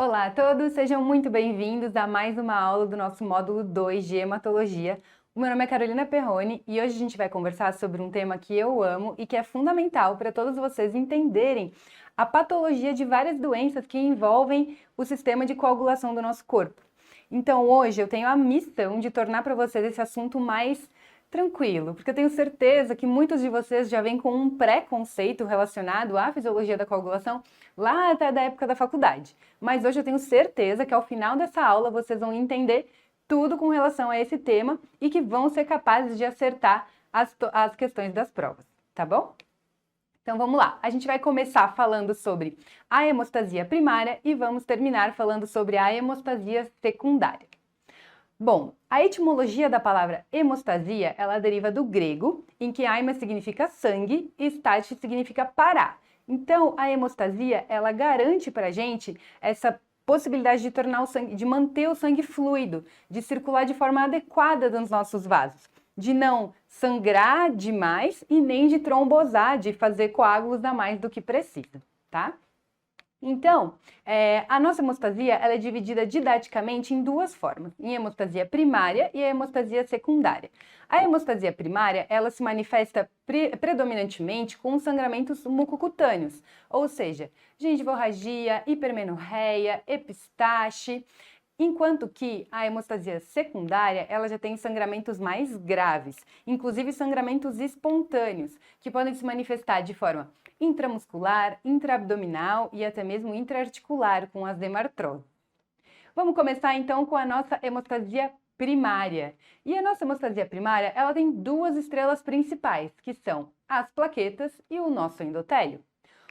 Olá a todos, sejam muito bem-vindos a mais uma aula do nosso módulo 2 de hematologia. O meu nome é Carolina Perrone e hoje a gente vai conversar sobre um tema que eu amo e que é fundamental para todos vocês entenderem a patologia de várias doenças que envolvem o sistema de coagulação do nosso corpo. Então hoje eu tenho a missão de tornar para vocês esse assunto mais tranquilo, porque eu tenho certeza que muitos de vocês já vêm com um preconceito relacionado à fisiologia da coagulação lá até da época da faculdade. Mas hoje eu tenho certeza que ao final dessa aula vocês vão entender tudo com relação a esse tema e que vão ser capazes de acertar as questões das provas, tá bom? Então vamos lá, a gente vai começar falando sobre a hemostasia primária e vamos terminar falando sobre a hemostasia secundária. Bom, a etimologia da palavra hemostasia, ela deriva do grego, em que haima significa sangue e state significa parar. Então, a hemostasia, ela garante pra gente essa possibilidade de tornar o sangue, de manter o sangue fluido, de circular de forma adequada nos nossos vasos, de não sangrar demais e nem de trombosar, de fazer coágulos a mais do que precisa, tá? Então, a nossa hemostasia ela é dividida didaticamente em duas formas, em hemostasia primária e a hemostasia secundária. A hemostasia primária, ela se manifesta predominantemente com sangramentos mucocutâneos, ou seja, gengivorragia, hipermenorreia, epistaxe, enquanto que a hemostasia secundária, ela já tem sangramentos mais graves, inclusive sangramentos espontâneos, que podem se manifestar de forma intramuscular, intraabdominal e até mesmo intraarticular, com as hemartroses. Vamos começar então com a nossa hemostasia primária. E a nossa hemostasia primária, ela tem duas estrelas principais, que são as plaquetas e o nosso endotélio.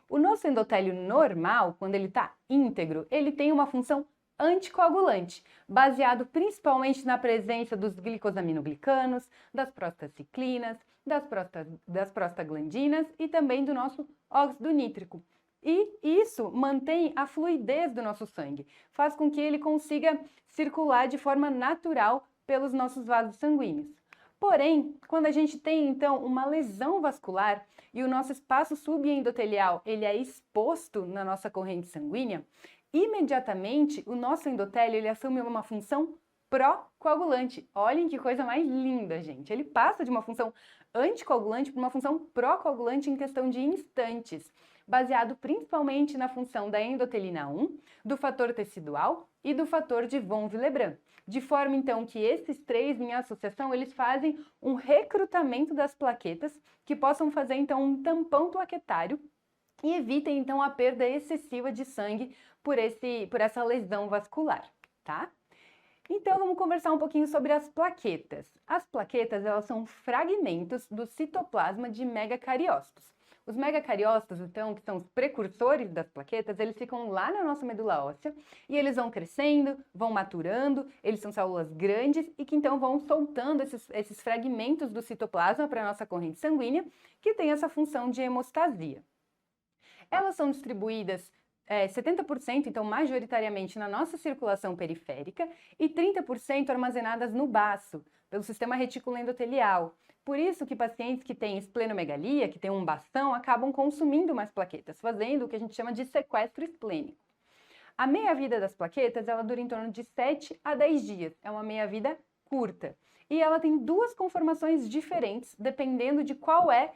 O nosso endotélio normal, quando ele está íntegro, ele tem uma função anticoagulante, baseado principalmente na presença dos glicosaminoglicanos, das prostaciclinas, das prostaglandinas e também do nosso óxido nítrico. E isso mantém a fluidez do nosso sangue, faz com que ele consiga circular de forma natural pelos nossos vasos sanguíneos. Porém, quando a gente tem então uma lesão vascular e o nosso espaço subendotelial ele é exposto na nossa corrente sanguínea, imediatamente o nosso endotélio ele assume uma função pró-coagulante. Olhem que coisa mais linda, gente. Ele passa de uma função anticoagulante para uma função pró-coagulante em questão de instantes, baseado principalmente na função da endotelina 1, do fator tecidual e do fator de von Willebrand. De forma então que esses três em associação, eles fazem um recrutamento das plaquetas que possam fazer então um tampão plaquetário e evitem então a perda excessiva de sangue por essa lesão vascular, tá? Então vamos conversar um pouquinho sobre as plaquetas. As plaquetas, elas são fragmentos do citoplasma de megacariócitos. Os megacariócitos, então, que são os precursores das plaquetas, eles ficam lá na nossa medula óssea e eles vão crescendo, vão maturando, eles são células grandes e que então vão soltando esses fragmentos do citoplasma para a nossa corrente sanguínea, que tem essa função de hemostasia. Elas são distribuídas 70%, então majoritariamente na nossa circulação periférica e 30% armazenadas no baço, pelo sistema retículo endotelial. Por isso que pacientes que têm esplenomegalia, que têm um bastão, acabam consumindo mais plaquetas, fazendo o que a gente chama de sequestro esplênico. A meia-vida das plaquetas, ela dura em torno de 7 a 10 dias, é uma meia-vida curta. E ela tem duas conformações diferentes, dependendo de qual é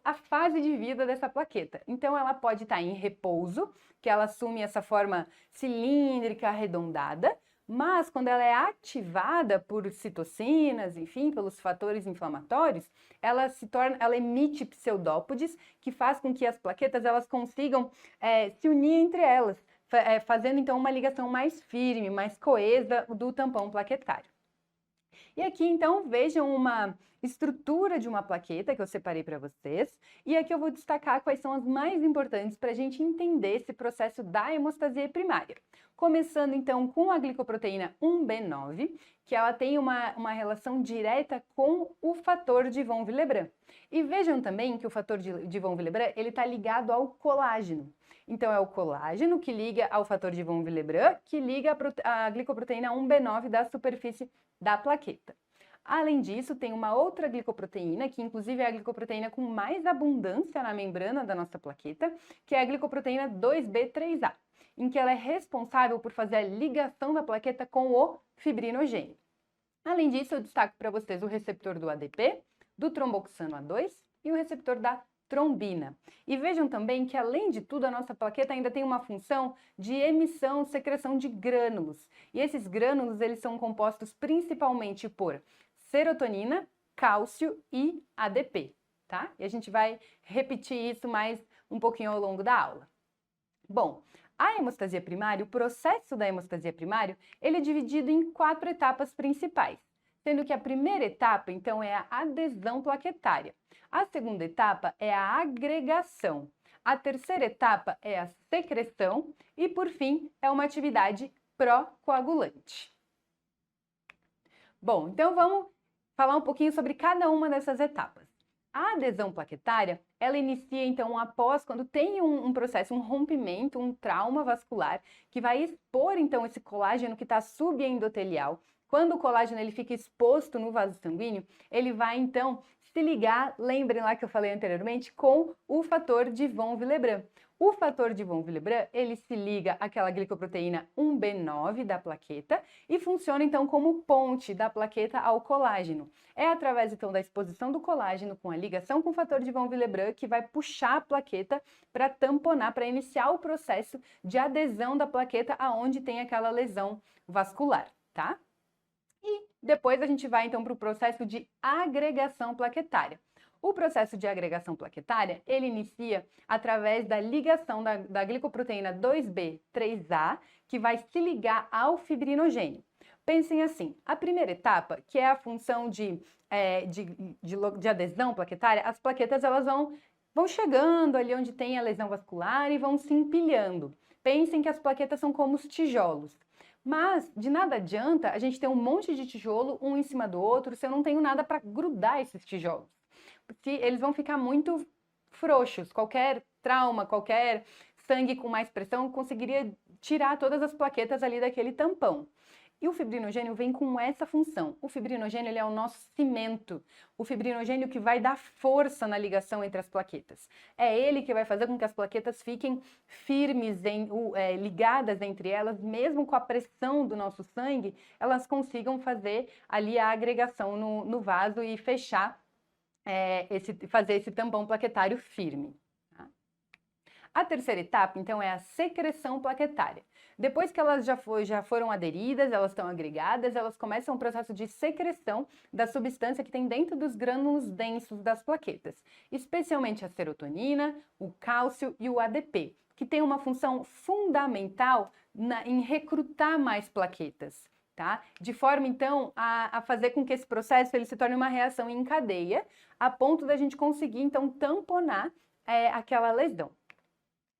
a fase de vida dessa plaqueta. Então ela pode estar em repouso, que ela assume essa forma cilíndrica, arredondada, mas quando ela é ativada por citocinas, enfim, pelos fatores inflamatórios, ela emite pseudópodes, que faz com que as plaquetas elas consigam se unir entre elas, fazendo então uma ligação mais firme, mais coesa do tampão plaquetário. E aqui, então, vejam uma estrutura de uma plaqueta que eu separei para vocês. E aqui eu vou destacar quais são as mais importantes para a gente entender esse processo da hemostasia primária. Começando, então, com a glicoproteína 1B9, que ela tem uma relação direta com o fator de von Willebrand. E vejam também que o fator de von Willebrand, ele está ligado ao colágeno. Então, é o colágeno que liga ao fator de von Willebrand, que liga a glicoproteína 1B9 da superfície da plaqueta. Além disso, tem uma outra glicoproteína, que inclusive é a glicoproteína com mais abundância na membrana da nossa plaqueta, que é a glicoproteína 2B3A. em que ela é responsável por fazer a ligação da plaqueta com o fibrinogênio. Além disso, eu destaco para vocês o receptor do ADP, do tromboxano A2 e o receptor da trombina. E vejam também que, além de tudo, a nossa plaqueta ainda tem uma função de emissão, secreção de grânulos. E esses grânulos, eles são compostos principalmente por serotonina, cálcio e ADP, tá? E a gente vai repetir isso mais um pouquinho ao longo da aula. Bom, a hemostasia primária, o processo da hemostasia primária, ele é dividido em 4 etapas principais, sendo que a primeira etapa, então, é a adesão plaquetária. A segunda etapa é a agregação. A terceira etapa é a secreção e, por fim, é uma atividade pró-coagulante. Bom, então vamos falar um pouquinho sobre cada uma dessas etapas. A adesão plaquetária, ela inicia então após quando tem um processo, um rompimento, um trauma vascular, que vai expor então esse colágeno que está subendotelial. Quando o colágeno ele fica exposto no vaso sanguíneo, ele vai então se ligar, lembrem lá que eu falei anteriormente, com o fator de von Willebrand. O fator de von Willebrand, ele se liga àquela glicoproteína 1B9 da plaqueta e funciona então como ponte da plaqueta ao colágeno. É através então da exposição do colágeno com a ligação com o fator de von Willebrand que vai puxar a plaqueta para tamponar, para iniciar o processo de adesão da plaqueta aonde tem aquela lesão vascular, tá? E depois a gente vai então para o processo de agregação plaquetária. O processo de agregação plaquetária, ele inicia através da ligação da glicoproteína 2B3A, que vai se ligar ao fibrinogênio. Pensem assim, a primeira etapa, que é a função de adesão plaquetária, as plaquetas elas vão chegando ali onde tem a lesão vascular e vão se empilhando. Pensem que as plaquetas são como os tijolos. Mas de nada adianta a gente ter um monte de tijolo um em cima do outro se eu não tenho nada para grudar esses tijolos. Eles vão ficar muito frouxos. Qualquer trauma, qualquer sangue com mais pressão conseguiria tirar todas as plaquetas ali daquele tampão. E o fibrinogênio vem com essa função. O fibrinogênio ele é o nosso cimento, o fibrinogênio que vai dar força na ligação entre as plaquetas. É ele que vai fazer com que as plaquetas fiquem firmes, ligadas entre elas, mesmo com a pressão do nosso sangue, elas consigam fazer ali a agregação no vaso e fechar, fazer esse tampão plaquetário firme. Tá? A terceira etapa, então, é a secreção plaquetária. Depois que elas já foram aderidas, elas estão agregadas, elas começam um processo de secreção da substância que tem dentro dos grânulos densos das plaquetas, especialmente a serotonina, o cálcio e o ADP, que tem uma função fundamental em recrutar mais plaquetas, tá? De forma, então, a fazer com que esse processo ele se torne uma reação em cadeia, a ponto da gente conseguir, então, tamponar aquela lesão.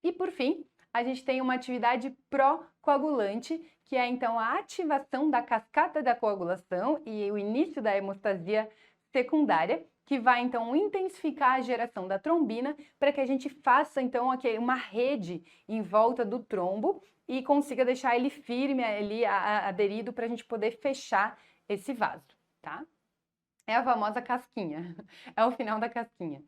E, por fim, a gente tem uma atividade pró-coagulante, que é então a ativação da cascata da coagulação e o início da hemostasia secundária, que vai então intensificar a geração da trombina para que a gente faça então uma rede em volta do trombo e consiga deixar ele firme ali, aderido, para a gente poder fechar esse vaso, tá? É a famosa casquinha, é o final da casquinha.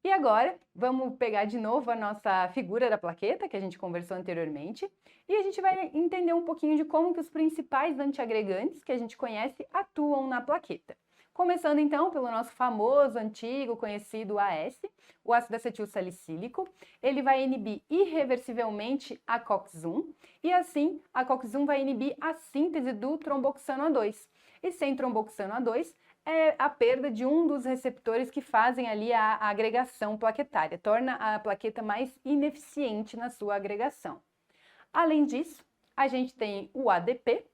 E agora, vamos pegar de novo a nossa figura da plaqueta, que a gente conversou anteriormente, e a gente vai entender um pouquinho de como que os principais antiagregantes que a gente conhece atuam na plaqueta. Começando então pelo nosso famoso, antigo, conhecido AS, o ácido acetil salicílico. Ele vai inibir irreversivelmente a COX-1 e assim a COX-1 vai inibir a síntese do tromboxano A2. E sem tromboxano A2, é a perda de um dos receptores que fazem ali a agregação plaquetária, torna a plaqueta mais ineficiente na sua agregação. Além disso, a gente tem o ADP.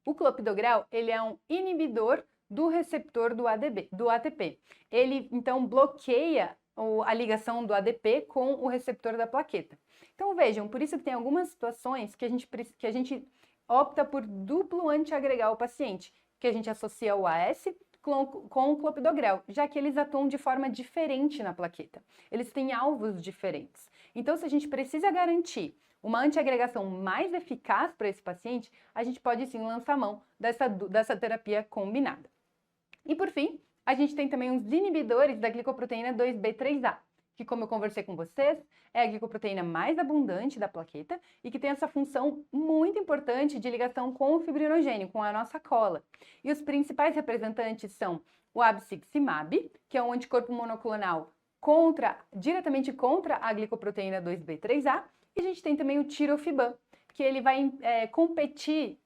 O clopidogrel, ele é um inibidor do receptor do ATP. Ele, então, bloqueia a ligação do ADP com o receptor da plaqueta. Então, vejam, por isso que tem algumas situações que a gente opta por duplo antiagregar o paciente, que a gente associa o AS com o clopidogrel, já que eles atuam de forma diferente na plaqueta. Eles têm alvos diferentes. Então, se a gente precisa garantir uma antiagregação mais eficaz para esse paciente, a gente pode sim lançar mão dessa terapia combinada. E por fim, a gente tem também os inibidores da glicoproteína 2B3A, que, como eu conversei com vocês, é a glicoproteína mais abundante da plaqueta e que tem essa função muito importante de ligação com o fibrinogênio, com a nossa cola. E os principais representantes são o abciximab, que é um anticorpo monoclonal diretamente contra a glicoproteína 2B3A, e a gente tem também o tirofiban, que ele vai competir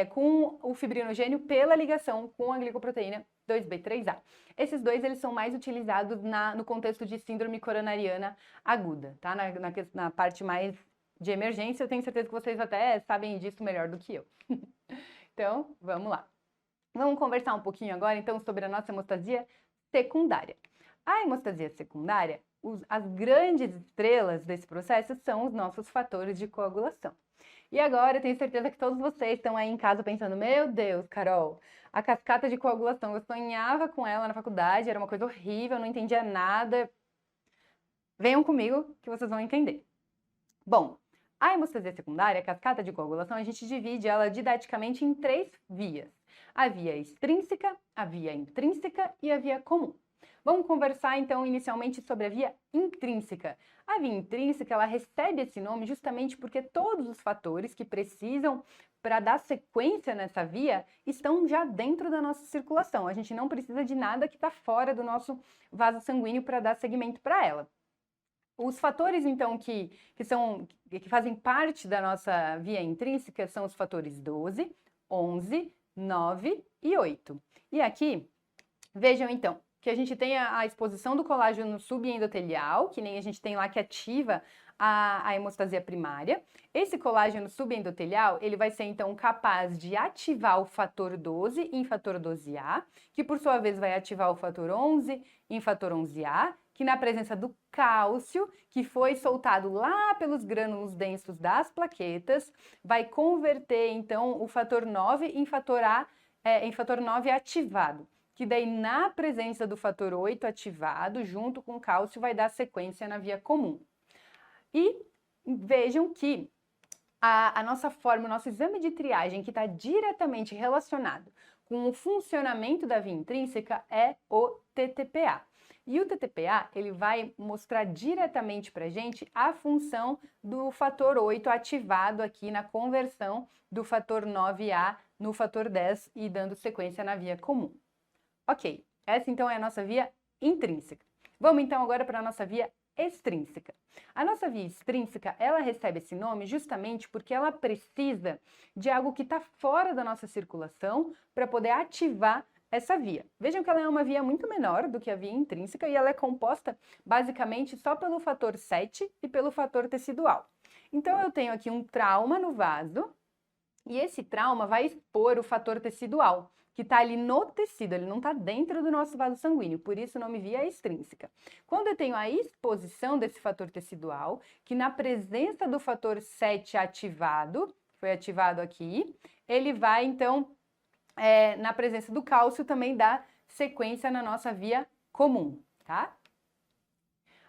com o fibrinogênio pela ligação com a glicoproteína 2B3A. Esses dois eles são mais utilizados no contexto de síndrome coronariana aguda, tá? Na parte mais de emergência, eu tenho certeza que vocês até sabem disso melhor do que eu. Então, vamos lá. Vamos conversar um pouquinho agora, então, sobre a nossa hemostasia secundária. A hemostasia secundária, as grandes estrelas desse processo são os nossos fatores de coagulação. E agora eu tenho certeza que todos vocês estão aí em casa pensando, meu Deus, Carol, a cascata de coagulação, eu sonhava com ela na faculdade, era uma coisa horrível, eu não entendia nada. Venham comigo que vocês vão entender. Bom, a hemostasia secundária, a cascata de coagulação, a gente divide ela didaticamente em 3 vias. A via extrínseca, a via intrínseca e a via comum. Vamos conversar, então, inicialmente sobre a via intrínseca. A via intrínseca, ela recebe esse nome justamente porque todos os fatores que precisam para dar sequência nessa via estão já dentro da nossa circulação. A gente não precisa de nada que está fora do nosso vaso sanguíneo para dar seguimento para ela. Os fatores, então, que fazem parte da nossa via intrínseca são os fatores 12, 11, 9 e 8. E aqui, vejam, então, que a gente tem a exposição do colágeno subendotelial, que nem a gente tem lá que ativa a hemostasia primária. Esse colágeno subendotelial, ele vai ser então capaz de ativar o fator 12 em fator 12A, que por sua vez vai ativar o fator 11 em fator 11A, que na presença do cálcio, que foi soltado lá pelos grânulos densos das plaquetas, vai converter então o fator 9 em fator em fator 9 ativado, que daí na presença do fator 8 ativado, junto com o cálcio, vai dar sequência na via comum. E vejam que a nossa forma, o nosso exame de triagem, que está diretamente relacionado com o funcionamento da via intrínseca, é o TTPA. E o TTPA, ele vai mostrar diretamente para a gente a função do fator 8 ativado aqui na conversão do fator 9A no fator 10 e dando sequência na via comum. Ok, essa então é a nossa via intrínseca. Vamos então agora para a nossa via extrínseca. A nossa via extrínseca, ela recebe esse nome justamente porque ela precisa de algo que está fora da nossa circulação para poder ativar essa via. Vejam que ela é uma via muito menor do que a via intrínseca e ela é composta basicamente só pelo fator 7 e pelo fator tecidual. Então eu tenho aqui um trauma no vaso e esse trauma vai expor o fator tecidual, que está ali no tecido, ele não está dentro do nosso vaso sanguíneo, por isso o nome via extrínseca. Quando eu tenho a exposição desse fator tecidual, que na presença do fator 7 ativado, foi ativado aqui, ele vai então, na presença do cálcio, também dar sequência na nossa via comum, tá?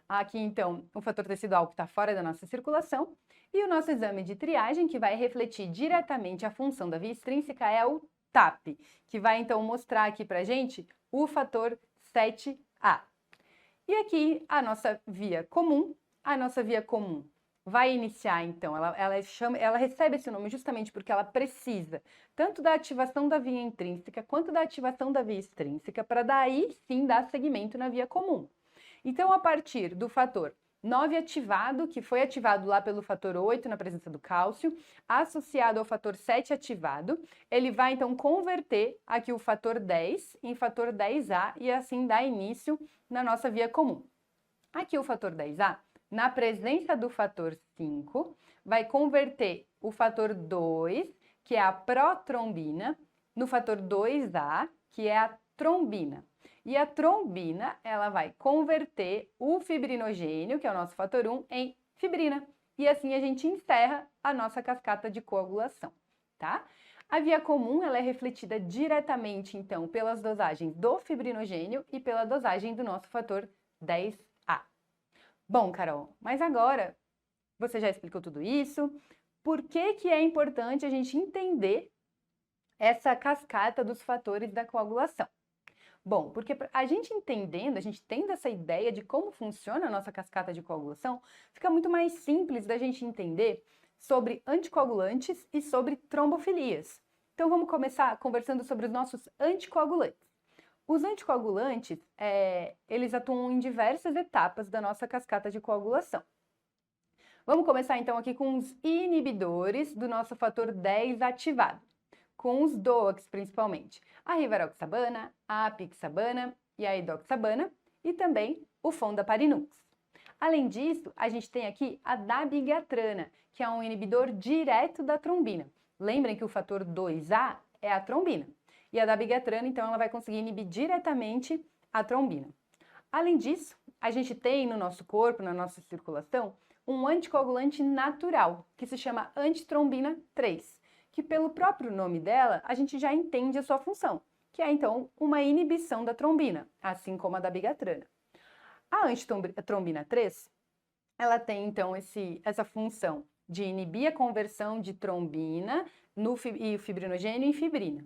Aqui então, o fator tecidual que está fora da nossa circulação, e o nosso exame de triagem, que vai refletir diretamente a função da via extrínseca, é o TAP, que vai então mostrar aqui pra gente o fator 7A. E aqui a nossa via comum vai iniciar então, ela recebe esse nome justamente porque ela precisa tanto da ativação da via intrínseca quanto da ativação da via extrínseca para daí sim dar seguimento na via comum. Então, a partir do fator 9 ativado, que foi ativado lá pelo fator 8 na presença do cálcio, associado ao fator 7 ativado, ele vai então converter aqui o fator 10 em fator 10A e assim dar início na nossa via comum. Aqui o fator 10A, na presença do fator 5, vai converter o fator 2, que é a protrombina, no fator 2A, que é a trombina. E a trombina, ela vai converter o fibrinogênio, que é o nosso fator 1, em fibrina. E assim a gente encerra a nossa cascata de coagulação, tá? A via comum, ela é refletida diretamente, então, pelas dosagens do fibrinogênio e pela dosagem do nosso fator 10A. Bom, Carol, mas agora você já explicou tudo isso. Por que que é importante a gente entender essa cascata dos fatores da coagulação? Bom, porque a gente entendendo, a gente tendo essa ideia de como funciona a nossa cascata de coagulação, fica muito mais simples da gente entender sobre anticoagulantes e sobre trombofilias. Então vamos começar conversando sobre os nossos anticoagulantes. Os anticoagulantes, eles atuam em diversas etapas da nossa cascata de coagulação. Vamos começar então aqui com os inibidores do nosso fator 10 ativado, com os DOACs principalmente, a rivaroxabana, a apixabana e a edoxabana, e também o fondaparinux. Além disso, a gente tem aqui a dabigatrana, que é um inibidor direto da trombina. Lembrem que o fator 2A é a trombina. E a dabigatrana, então, ela vai conseguir inibir diretamente a trombina. Além disso, a gente tem no nosso corpo, na nossa circulação, um anticoagulante natural, que se chama antitrombina 3, que pelo próprio nome dela, a gente já entende a sua função, que é, então, uma inibição da trombina, assim como a dabigatrana. A antitrombina 3, ela tem, então, essa função de inibir a conversão de trombina e fibrinogênio em fibrina.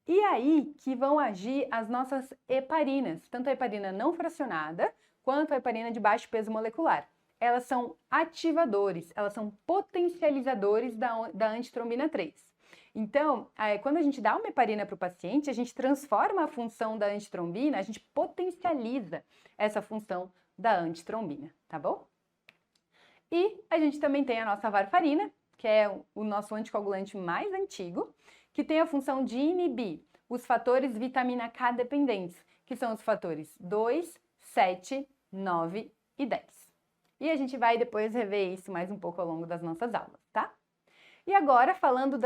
E aí que vão agir as nossas heparinas, tanto a heparina não fracionada, quanto a heparina de baixo peso molecular. Elas são ativadores, elas são potencializadores da antitrombina 3. Então, quando a gente dá uma heparina para o paciente, a gente transforma a função da antitrombina, a gente potencializa essa função da antitrombina, tá bom? E a gente também tem a nossa varfarina, que é o nosso anticoagulante mais antigo, que tem a função de inibir os fatores vitamina K dependentes, que são os fatores 2, 7, 9 e 10. E a gente vai depois rever isso mais um pouco ao longo das nossas aulas, tá? E agora, falando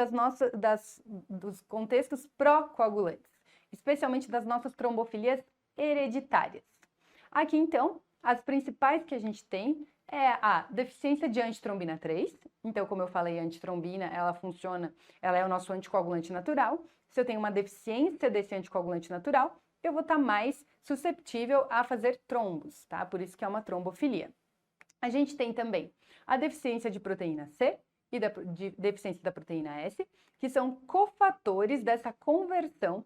dos contextos pró-coagulantes, especialmente das nossas trombofilias hereditárias. Aqui, então, as principais que a gente tem é a deficiência de antitrombina 3. Então, como eu falei, a antitrombina, ela é o nosso anticoagulante natural. Se eu tenho uma deficiência desse anticoagulante natural, eu vou estar mais susceptível a fazer trombos, tá? Por isso que é uma trombofilia. A gente tem também a deficiência de proteína C e de deficiência da proteína S, que são cofatores dessa conversão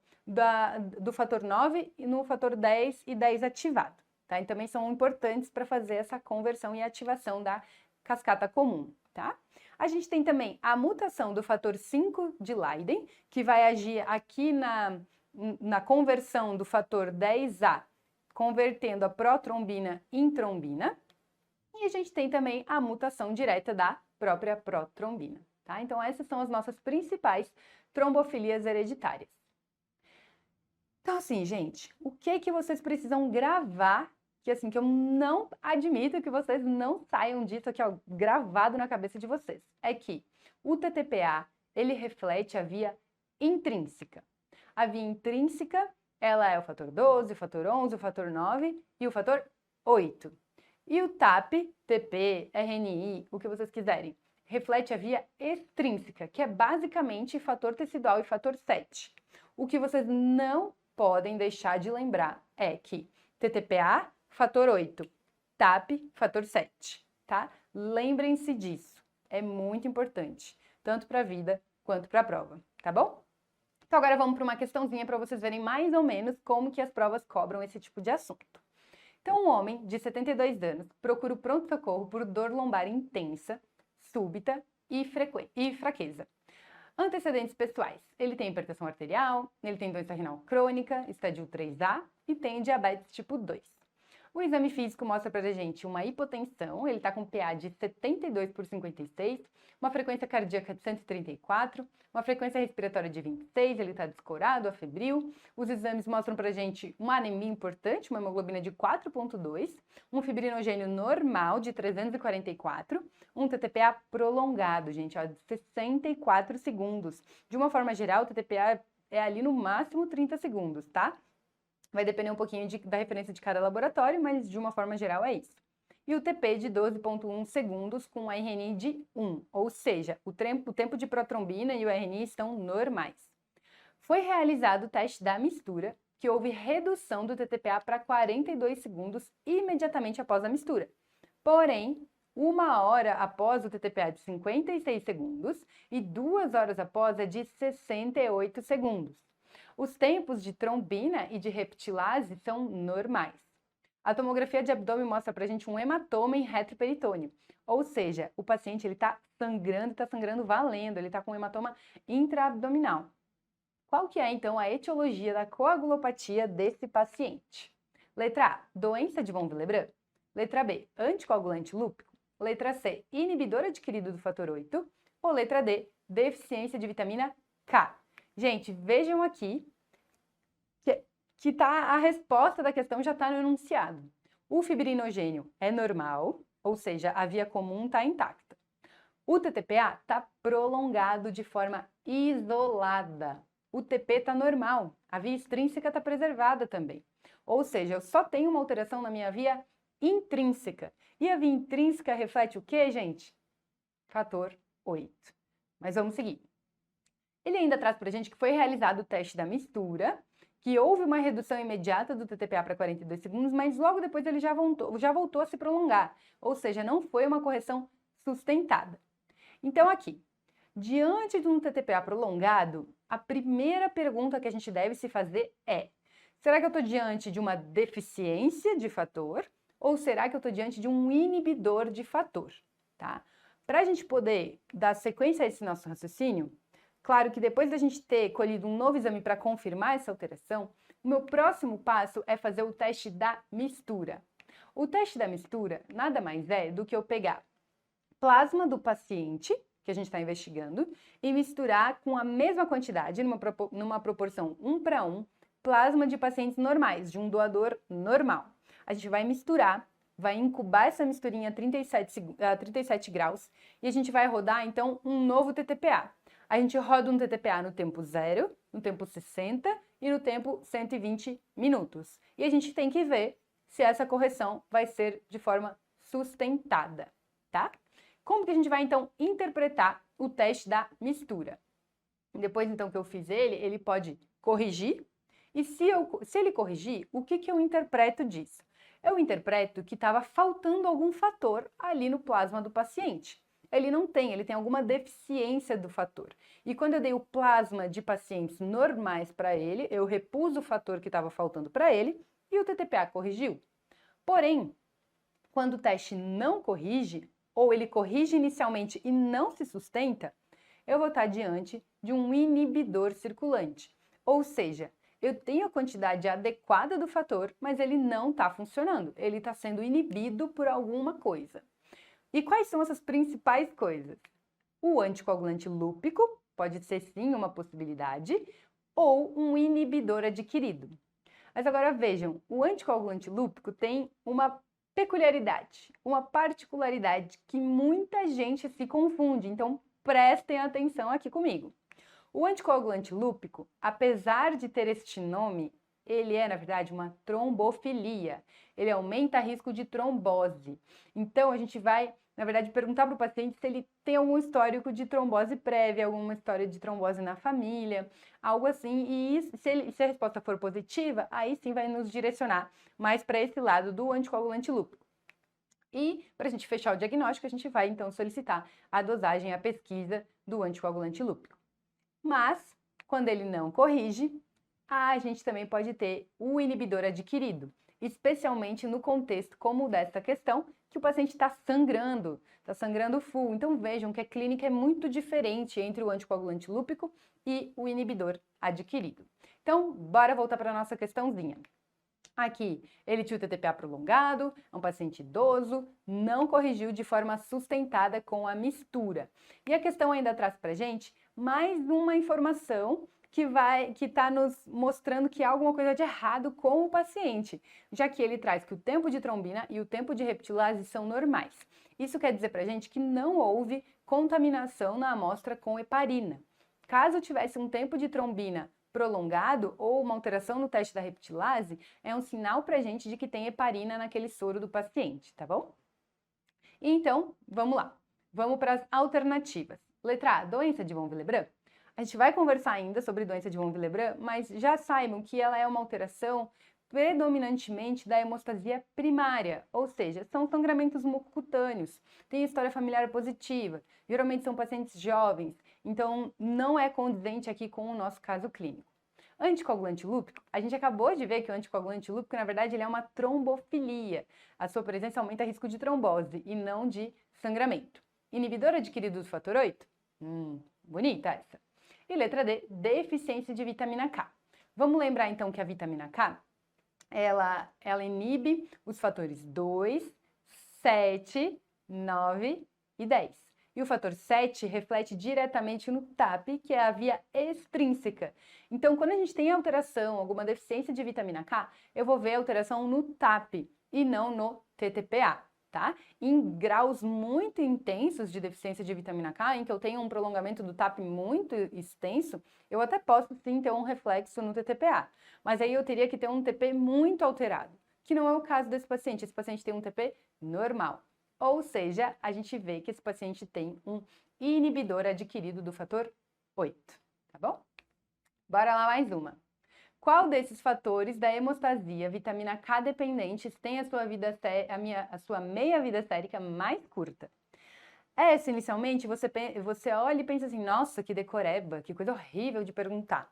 do fator 9 no fator 10 e 10 ativado. Tá? E também são importantes para fazer essa conversão e ativação da cascata comum, tá? A gente tem também a mutação do fator 5 de Leiden, que vai agir aqui na conversão do fator 10A, convertendo a protrombina em trombina. E a gente tem também a mutação direta da própria protrombina, tá? Então essas são as nossas principais trombofilias hereditárias. Então assim, gente, o que vocês precisam gravar que eu não admito que vocês não saiam disso aqui, ó, gravado na cabeça de vocês, é que o TTPA, ele reflete a via intrínseca. A via intrínseca, ela é o fator 12, o fator 11, o fator 9 e o fator 8. E o TAP, TP, RNI, o que vocês quiserem, reflete a via extrínseca, que é basicamente fator tecidual e fator 7. O que vocês não podem deixar de lembrar é que TTPA, fator 8, TAP, fator 7, tá? Lembrem-se disso, é muito importante, tanto para a vida quanto para a prova, tá bom? Então agora vamos para uma questãozinha para vocês verem mais ou menos como que as provas cobram esse tipo de assunto. Então, um homem de 72 anos procura o pronto-socorro por dor lombar intensa, súbita e fraqueza. Antecedentes pessoais. Ele tem hipertensão arterial, ele tem doença renal crônica, estádio 3A e tem diabetes tipo 2. O exame físico mostra pra gente uma hipotensão, ele tá com PA de 72/56, uma frequência cardíaca de 134, uma frequência respiratória de 26, ele tá descorado, afebril. Os exames mostram pra gente uma anemia importante, uma hemoglobina de 4,2, um fibrinogênio normal de 344, um TTPA prolongado, gente, ó, de 64 segundos. De uma forma geral, o TTPA é ali no máximo 30 segundos, tá? Vai depender um pouquinho da referência de cada laboratório, mas de uma forma geral é isso. E o TP de 12,1 segundos com RNI de 1, ou seja, o tempo de protrombina e o RNI estão normais. Foi realizado o teste da mistura, que houve redução do TTPA para 42 segundos imediatamente após a mistura. Porém, 1 hora após o TTPA de 56 segundos e 2 horas após é de 68 segundos. Os tempos de trombina e de repetilase são normais. A tomografia de abdômen mostra pra gente um hematoma em retroperitônio, ou seja, o paciente está sangrando valendo, ele está com um hematoma intraabdominal. Qual que é, então, a etiologia da coagulopatia desse paciente? Letra A, doença de von Willebrand. Letra B, anticoagulante lúpico. Letra C, inibidor adquirido do fator 8. Ou letra D, deficiência de vitamina K. Gente, vejam aqui que a resposta da questão já está no enunciado. O fibrinogênio é normal, ou seja, a via comum está intacta. O TTPA está prolongado de forma isolada. O TP está normal, a via extrínseca está preservada também. Ou seja, eu só tenho uma alteração na minha via intrínseca. E a via intrínseca reflete o quê, gente? Fator 8. Mas vamos seguir. Ele ainda traz para a gente que foi realizado o teste da mistura, que houve uma redução imediata do TTPA para 42 segundos, mas logo depois ele já voltou a se prolongar. Ou seja, não foi uma correção sustentada. Então aqui, diante de um TTPA prolongado, a primeira pergunta que a gente deve se fazer é: será que eu estou diante de uma deficiência de fator ou será que eu estou diante de um inibidor de fator? Tá? Para a gente poder dar sequência a esse nosso raciocínio, claro que depois da gente ter colhido um novo exame para confirmar essa alteração, o meu próximo passo é fazer o teste da mistura. O teste da mistura nada mais é do que eu pegar plasma do paciente, que a gente está investigando, e misturar com a mesma quantidade, numa proporção 1:1, plasma de pacientes normais, de um doador normal. A gente vai misturar, vai incubar essa misturinha a 37 graus e a gente vai rodar, então, um novo TTPA. A gente roda um TTPA no tempo 0, no tempo 60 e no tempo 120 minutos. E a gente tem que ver se essa correção vai ser de forma sustentada, tá? Como que a gente vai, então, interpretar o teste da mistura? Depois, então, que eu fiz ele pode corrigir. E se ele corrigir, o que eu interpreto disso? Eu interpreto que estava faltando algum fator ali no plasma do paciente. Ele tem alguma deficiência do fator. E quando eu dei o plasma de pacientes normais para ele, eu repus o fator que estava faltando para ele e o TTPA corrigiu. Porém, quando o teste não corrige, ou ele corrige inicialmente e não se sustenta, eu vou estar diante de um inibidor circulante. Ou seja, eu tenho a quantidade adequada do fator, mas ele não está funcionando. Ele está sendo inibido por alguma coisa. E quais são essas principais coisas? O anticoagulante lúpico pode ser sim uma possibilidade, ou um inibidor adquirido. Mas agora vejam, o anticoagulante lúpico tem uma peculiaridade, uma particularidade que muita gente se confunde, então prestem atenção aqui comigo. O anticoagulante lúpico, apesar de ter este nome, ele é, na verdade, uma trombofilia. Ele aumenta o risco de trombose. Então, a gente vai, na verdade, perguntar para o paciente se ele tem algum histórico de trombose prévia, alguma história de trombose na família, algo assim. E se a resposta for positiva, aí sim vai nos direcionar mais para esse lado do anticoagulante lúpico. E, para a gente fechar o diagnóstico, a gente vai, então, solicitar a dosagem, a pesquisa do anticoagulante lúpico. Mas, quando ele não corrige, a gente também pode ter o inibidor adquirido, especialmente no contexto como o dessa questão, que o paciente está sangrando full. Então vejam que a clínica é muito diferente entre o anticoagulante lúpico e o inibidor adquirido. Então, bora voltar para a nossa questãozinha. Aqui, ele tinha o TTPA prolongado, é um paciente idoso, não corrigiu de forma sustentada com a mistura. E a questão ainda traz para a gente mais uma informação que está nos mostrando que há alguma coisa de errado com o paciente, já que ele traz que o tempo de trombina e o tempo de repetilase são normais. Isso quer dizer para a gente que não houve contaminação na amostra com heparina. Caso tivesse um tempo de trombina prolongado ou uma alteração no teste da repetilase, é um sinal para a gente de que tem heparina naquele soro do paciente, tá bom? Então, vamos lá. Vamos para as alternativas. Letra A, doença de von Willebrand. A gente vai conversar ainda sobre doença de von Willebrand, mas já saibam que ela é uma alteração predominantemente da hemostasia primária, ou seja, são sangramentos mucocutâneos, tem história familiar positiva, geralmente são pacientes jovens, então não é condizente aqui com o nosso caso clínico. Anticoagulante lúpico, a gente acabou de ver que o anticoagulante lúpico, na verdade, ele é uma trombofilia. A sua presença aumenta o risco de trombose e não de sangramento. Inibidor adquirido do fator 8? Bonita essa. E letra D, deficiência de vitamina K. Vamos lembrar então que a vitamina K, ela inibe os fatores 2, 7, 9 e 10. E o fator 7 reflete diretamente no TAP, que é a via extrínseca. Então, quando a gente tem alteração, alguma deficiência de vitamina K, eu vou ver alteração no TAP e não no TTPA, tá? Em graus muito intensos de deficiência de vitamina K, em que eu tenho um prolongamento do TAP muito extenso, eu até posso sim ter um reflexo no TTPA, mas aí eu teria que ter um TP muito alterado, que não é o caso desse paciente. Esse paciente tem um TP normal. Ou seja, a gente vê que esse paciente tem um inibidor adquirido do fator 8, tá bom? Bora lá mais uma. Qual desses fatores da hemostasia vitamina K dependentes tem a sua meia-vida sérica mais curta? Essa, inicialmente, você olha e pensa assim, nossa, que decoreba, que coisa horrível de perguntar.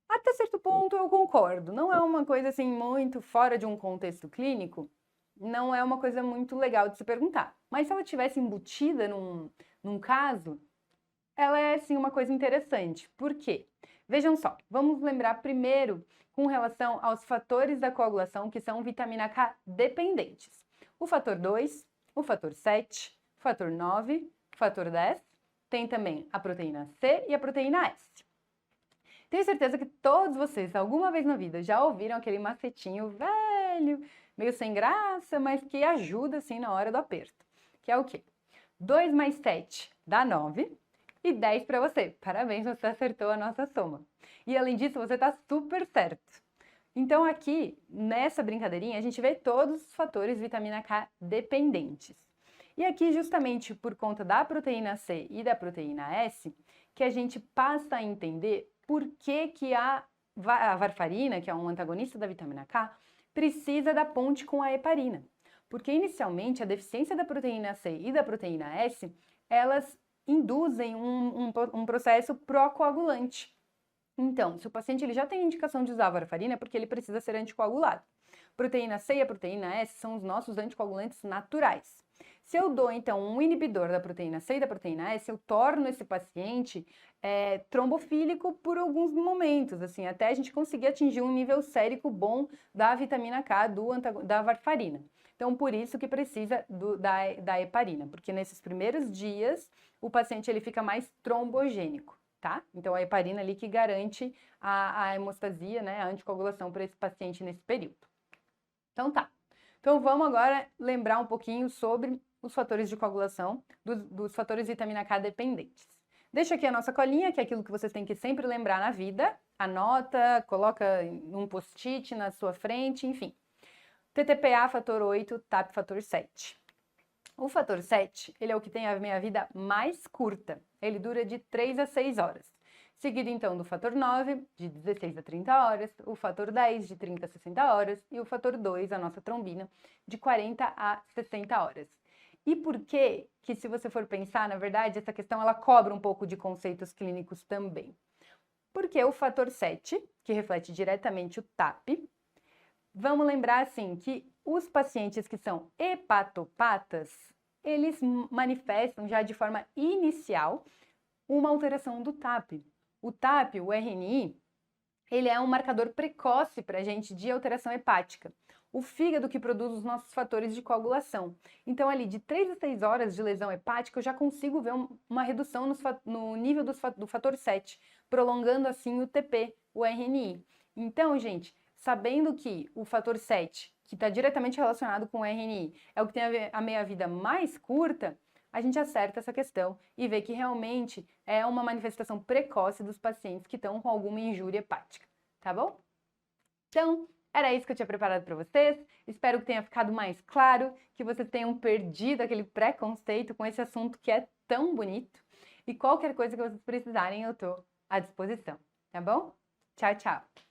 Até certo ponto eu concordo, não é uma coisa assim muito fora de um contexto clínico, não é uma coisa muito legal de se perguntar. Mas se ela tivesse embutida num caso, ela é sim uma coisa interessante. Por quê? Vejam só, vamos lembrar primeiro com relação aos fatores da coagulação que são vitamina K dependentes. O fator 2, o fator 7, o fator 9, o fator 10, tem também a proteína C e a proteína S. Tenho certeza que todos vocês, alguma vez na vida, já ouviram aquele macetinho velho, meio sem graça, mas que ajuda, assim, na hora do aperto. Que é o quê? 2 mais 7 dá 9 e 10 para você. Parabéns, você acertou a nossa soma. E, além disso, você está super certo. Então, aqui, nessa brincadeirinha, a gente vê todos os fatores vitamina K dependentes. E aqui, justamente por conta da proteína C e da proteína S, que a gente passa a entender por que a varfarina, que é um antagonista da vitamina K, precisa da ponte com a heparina. Porque, inicialmente, a deficiência da proteína C e da proteína S, elas induzem um processo procoagulante. Então, se o paciente ele já tem indicação de usar a varfarina, é porque ele precisa ser anticoagulado. Proteína C e a proteína S são os nossos anticoagulantes naturais. Se eu dou, então, um inibidor da proteína C e da proteína S, eu torno esse paciente trombofílico por alguns momentos, assim, até a gente conseguir atingir um nível sérico bom da vitamina K, da varfarina. Então, por isso que precisa da heparina, porque nesses primeiros dias o paciente ele fica mais trombogênico, tá? Então, a heparina ali que garante a hemostasia, né, a anticoagulação para esse paciente nesse período. Então, tá. Então, vamos agora lembrar um pouquinho sobre os fatores de coagulação, dos fatores vitamina K dependentes. Deixa aqui a nossa colinha, que é aquilo que vocês têm que sempre lembrar na vida. Anota, coloca num post-it na sua frente, enfim. TTPA, fator 8, TAP, fator 7. O fator 7, ele é o que tem a meia-vida mais curta. Ele dura de 3 a 6 horas. Seguido, então, do fator 9, de 16 a 30 horas, o fator 10, de 30 a 60 horas, e o fator 2, a nossa trombina, de 40 a 60 horas. E por que, se você for pensar, na verdade, essa questão ela cobra um pouco de conceitos clínicos também? Porque o fator 7, que reflete diretamente o TAP, vamos lembrar, assim, que os pacientes que são hepatopatas, eles manifestam já de forma inicial uma alteração do TAP. O TAP, o RNI, ele é um marcador precoce para a gente de alteração hepática. O fígado que produz os nossos fatores de coagulação. Então, ali, de 3 a 6 horas de lesão hepática, eu já consigo ver uma redução no nível do fator 7, prolongando, assim, o TP, o RNI. Então, gente, sabendo que o fator 7, que está diretamente relacionado com o RNI, é o que tem a meia-vida mais curta, a gente acerta essa questão e vê que realmente é uma manifestação precoce dos pacientes que estão com alguma injúria hepática, tá bom? Então, era isso que eu tinha preparado para vocês. Espero que tenha ficado mais claro, que vocês tenham perdido aquele preconceito com esse assunto que é tão bonito. E qualquer coisa que vocês precisarem, eu estou à disposição, tá bom? Tchau, tchau!